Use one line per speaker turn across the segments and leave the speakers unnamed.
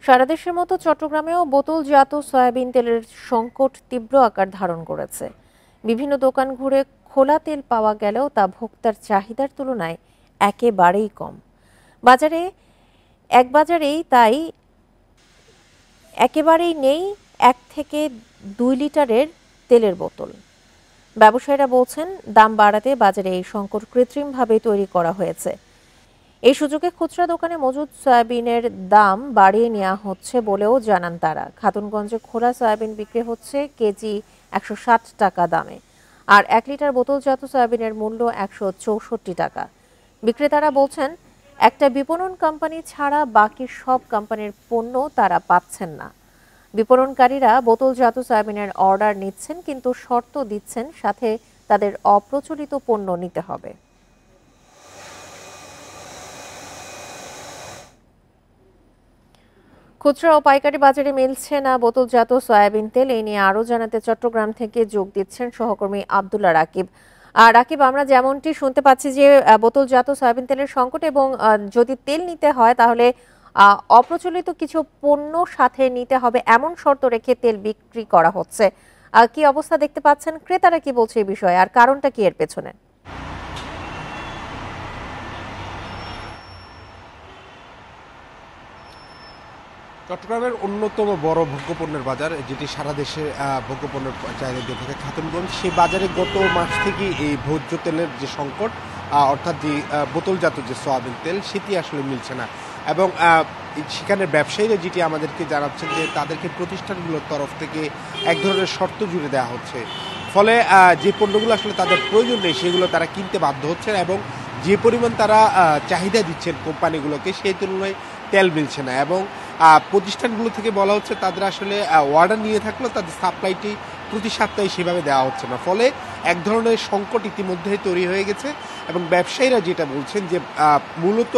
সারা দেশের মতো চট্টগ্রামেও বোতলজাত সয়াবিন তেলের সংকট তীব্র আকার ধারণ করেছে। বিভিন্ন দোকান ঘুরে খোলা তেল পাওয়া গেলেও তা ভোক্তার চাহিদার তুলনায় একেবারেই কম। বাজারে তাই একেবারেই নেই 1 থেকে 2 লিটারের তেলের বোতল। ব্যবসায়ীরা বলছেন, দাম বাড়াতে বাজারে এই সংকট কৃত্রিমভাবে তৈরি করা হয়েছে। এই সুযোগে খুচরা দোকানে মজুদ সয়াবিনের দাম বাড়িয়ে নেওয়া হচ্ছে বলেও জানান তারা। খাতুনগঞ্জে খোলা সয়াবিন বিক্রি হচ্ছে কেজি 160 টাকা দামে, আর 1 লিটার বোতলজাত সয়াবিনের মূল্য 164 টাকা। বিক্রেতারা বলছেন, একটা বিপণন কোম্পানি ছাড়া বাকি সব কোম্পানির পণ্য তারা পাচ্ছেন না। বিপণনকারীরা বোতলজাত সয়াবিনের অর্ডার নিচ্ছেন, কিন্তু শর্ত দিচ্ছেন সাথে তাদের অপ্রচলিত পণ্য নিতে হবে। খুচরা ও পাইকারি বাজারে মিলছে না বোতলজাত সয়াবিন তেল। এই নিয়ে আরও জানাতে চট্টগ্রাম থেকে যোগ দিচ্ছেন সহকর্মী আব্দুল্লাহ রাকিব। রাকিব, আমরা যেমনটি শুনতে পাচ্ছি যে বোতলজাত সয়াবিন তেলের সংকট, এবং যদি তেল নিতে হয় তাহলে অপ্রচলিত কিছু পণ্য সাথে নিতে হবে, এমন শর্ত রেখে তেল বিক্রি করা হচ্ছে। কি অবস্থা দেখতে পাচ্ছেন? ক্রেতারা কি বলছে এই বিষয়ে, আর কারণটা কি এর পেছনে?
চট্টগ্রামের অন্যতম বড় ভোগ্যপণ্যের বাজার, যেটি সারা দেশে ভোগ্যপণ্যের চাহিদা দিয়ে থাকে খাতুনগঞ্জ, সেই বাজারে গত মাস থেকেই এই ভোজ্য তেলের যে সংকট, অর্থাৎ যে বোতলজাত যে সয়াবিন তেল, সেটি আসলে মিলছে না। এবং সেখানে ব্যবসায়ীরা যেটি আমাদেরকে জানাচ্ছেন যে তাদেরকে প্রতিষ্ঠানগুলোর তরফ থেকে এক ধরনের শর্ত জুড়ে দেওয়া হচ্ছে, ফলে যে পণ্যগুলো আসলে তাদের প্রয়োজন নেই সেগুলো তারা কিনতে বাধ্য হচ্ছেন, এবং যে পরিমাণ তারা চাহিদা দিচ্ছেন কোম্পানিগুলোকে সেই তুলনায় তেল মিলছে না। এবং প্রতিষ্ঠানগুলো থেকে বলা হচ্ছে তাদের আসলে অর্ডার নিয়ে থাকলেও তাদের সাপ্লাইটি প্রতি সপ্তাহে সেভাবে দেওয়া হচ্ছে না, ফলে এক ধরনের সংকট ইতিমধ্যেই তৈরি হয়ে গেছে। এবং ব্যবসায়ীরা যেটা বলছেন যে মূলত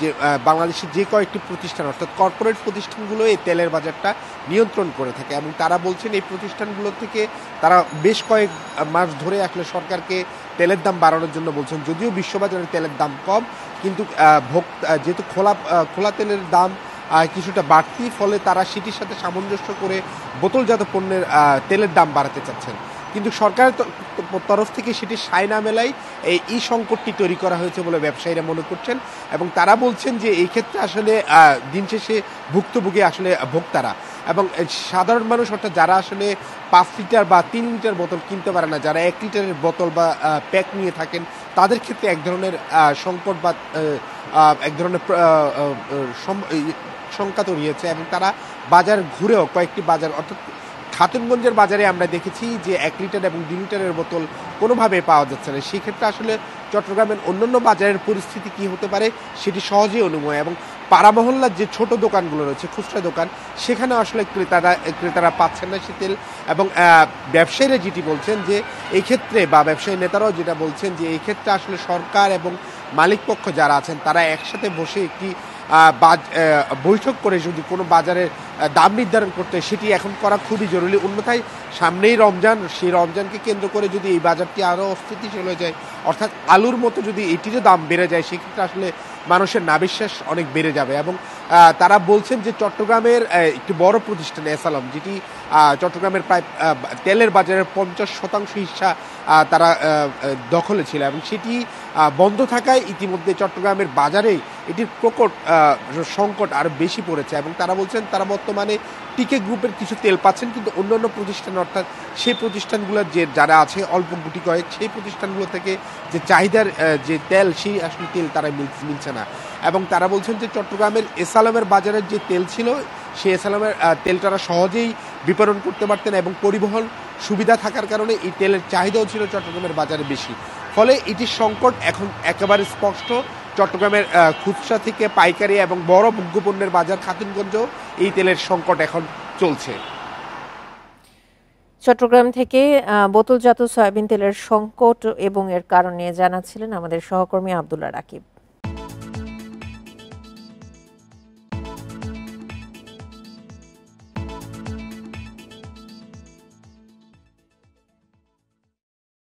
যে বাংলাদেশের যে কয়েকটি প্রতিষ্ঠান, অর্থাৎ কর্পোরেট প্রতিষ্ঠানগুলো এই তেলের বাজারটা নিয়ন্ত্রণ করে থাকে, এবং তারা বলছেন এই প্রতিষ্ঠানগুলো থেকে তারা বেশ কয়েক মাস ধরে আসলে সরকারকে তেলের দাম বাড়ানোর জন্য বলছেন। যদিও বিশ্ববাজারে তেলের দাম কম, কিন্তু যেহেতু খোলা তেলের দাম কিছুটা বাড়তি, ফলে তারা সেটির সাথে সামঞ্জস্য করে বোতলজাত পণ্যের তেলের দাম বাড়াতে চাচ্ছেন। কিন্তু সরকারের তরফ থেকে সেটি সায় না মেলায় এই সংকটটি তৈরি করা হয়েছে বলে ব্যবসায়ীরা মনে করছেন। এবং তারা বলছেন যে এই ক্ষেত্রে আসলে দিন শেষে ভুক্তভোগী আসলে ভোক্তারা, এবং সাধারণ মানুষ, অর্থাৎ যারা আসলে 5 লিটার বা 3 লিটার বোতল কিনতে পারে না, যারা 1 লিটারের বোতল বা প্যাক নিয়ে থাকেন, তাদের ক্ষেত্রে এক ধরনের সংকট বা এক ধরনের শঙ্কা তৈরি হয়েছে। এবং তারা বাজার ঘুরেও কয়েকটি বাজার, অর্থাৎ খাতুনগঞ্জের বাজারে আমরা দেখেছি যে 1 লিটার এবং 2 লিটারের বোতল কোনোভাবে পাওয়া যাচ্ছে না। সেক্ষেত্রে আসলে চট্টগ্রামের অন্যান্য বাজারের পরিস্থিতি কি হতে পারে সেটি সহজেই অনুমেয়। এবং পাড়া মহল্লার যে ছোট দোকানগুলো রয়েছে, খুচরা দোকান, সেখানে আসলে ক্রেতারা পাচ্ছেন না সে তেল। এবং ব্যবসায়ীরা যেটি বলছেন যে এই ক্ষেত্রে, বা ব্যবসায়ী নেতারাও যেটা বলছেন যে এই ক্ষেত্রে আসলে সরকার এবং মালিকপক্ষ যারা আছেন তারা একসাথে বসে একটি বৈঠক করে যদি কোনো বাজারের দাম নির্ধারণ করতে, সেটি এখন করা খুবই জরুরি। অন্যথায় সামনেই রমজান, সেই রমজানকে কেন্দ্র করে যদি এই বাজারটি আরও অস্থিতিশীল হয়ে যায়, অর্থাৎ আলুর মতো যদি এটিরও দাম বেড়ে যায়, সেক্ষেত্রে আসলে মানুষের নাবিশ্বাস অনেক বেড়ে যাবে। এবং তারা বলছেন যে চট্টগ্রামের একটি বড় প্রতিষ্ঠান এসালাম, যেটি চট্টগ্রামের প্রায় তেলের বাজারের 50% হিস্সা তারা দখলে ছিল, এবং সেটি বন্ধ থাকায় ইতিমধ্যে চট্টগ্রামের বাজারে এটির প্রকট সংকট আরও বেশি পড়েছে। এবং তারা বলছেন তারা বর্তমানে টিকে গ্রুপের কিছু তেল পাচ্ছেন, কিন্তু অন্যান্য প্রতিষ্ঠান, অর্থাৎ সেই প্রতিষ্ঠানগুলোর যে যারা আছে অল্প গুটি কয়েক, সেই প্রতিষ্ঠানগুলো থেকে যে চাহিদার যে তেল, সেই আসলে তেল তারা মিলছে না। এবং তারা বলছেন যে চট্টগ্রামের এসালামের বাজারের যে তেল ছিল, সেই এসালামের তেল তারা সহজেই বিপণন করতে পারতেন, এবং পরিবহন সুবিধা থাকার কারণে এই তেলের চাহিদাও ছিল চট্টগ্রামের বাজারে বেশি। ফলে এটির সংকট এখন একেবারে স্পষ্ট। চট্টগ্রামের খুচরা থেকে পাইকারি এবং বড় ভোগ্যপণ্যের বাজার খাতুনগঞ্জেও এই তেলের সংকট এখন চলছে।
চট্টগ্রাম থেকে বোতলজাত সয়াবিন তেলের সংকট এবং এর কারণ নিয়ে জানাচ্ছিলেন আমাদের সহকর্মী আব্দুল্লাহ রাকিব।